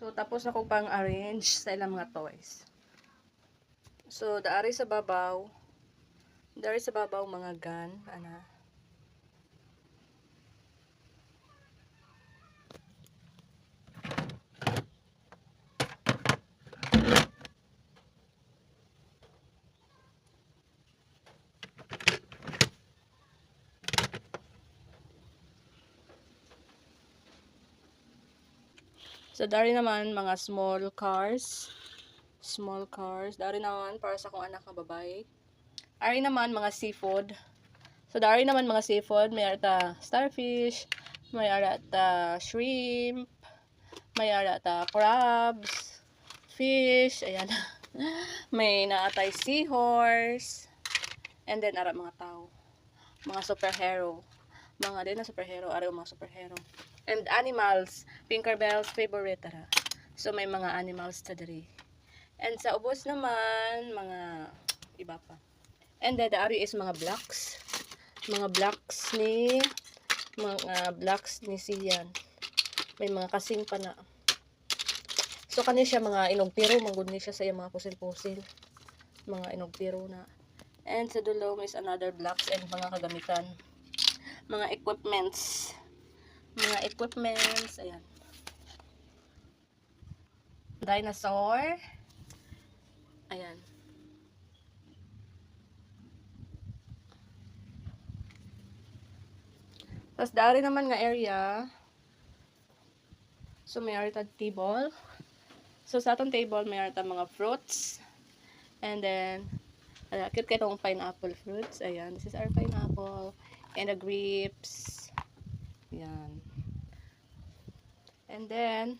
So, tapos na kong pang-arrange sa ilang mga toys. So, dari sa babaw mga gun, ana. So, dari naman mga small cars. Dari naman para sa kong anak na babae. Ari naman mga seafood. So, dari naman mga seafood. May arata starfish, may arata shrimp, may arata crabs, fish, ayan. May naatay seahorse, and then ara mga tao. Mga superhero. Mga din na superhero, ari mga superhero. And animals, Tinkerbell's favorite tara. So may mga animals ta diri. And sa ubos naman mga iba pa. And then ari is mga blocks. Mga blocks ni siyan. May mga kasing pa na. So kani siya mga inogtiro, manggod ni siya sa iyang mga pusil-pusil. Mga inogtiro na. And sa dulo is another blocks and mga kagamitan. Mga equipments, ayan. Dinosaur, ayan. Tapos dari naman nga area, so may arita table. So sa atong table may arita mga fruits, and then cute kayo itong pineapple fruits, ayan. This is our pineapple, and the grapes, ayan. And then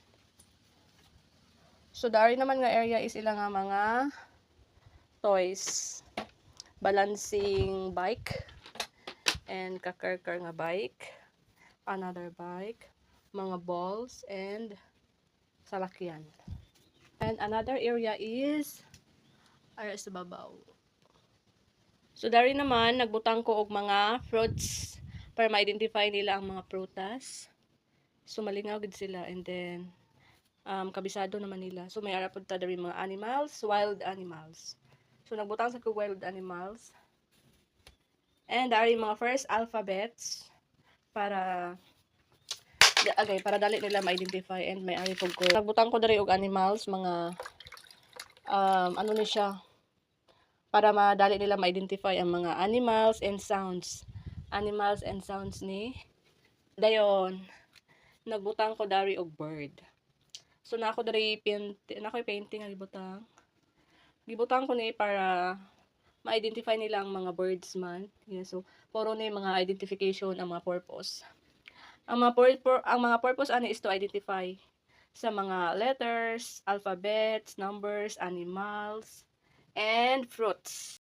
so dari naman nga area is ilang nga mga toys, balancing bike, and kakarkar nga bike, another bike, mga balls, and salakyan. And another area is ara sa babaw. So dari naman nagbutang ko og mga fruits para ma-identify nila ang mga prutas. So malingaw gid sila, and then kabisado naman nila. So may ara pud ta dari mga animals, wild animals. So nagbutang sa ko wild animals. And dari mga first alphabets para dali nila ma-identify, and may ari pug ko. Nagbutang ko dari og animals, mga ano ni siya, para madali nila ma-identify ang mga animals and sounds. Animals and sounds ni dayon. Nagbutang ko dari og bird. So nako dari painting nga gibutang. Gibutang ko ni para ma-identify nila ang mga birds man. Yeah, so puro ni mga identification ang mga purpose. Ang mga purpose ani is to identify sa mga letters, alphabets, numbers, animals, and fruits.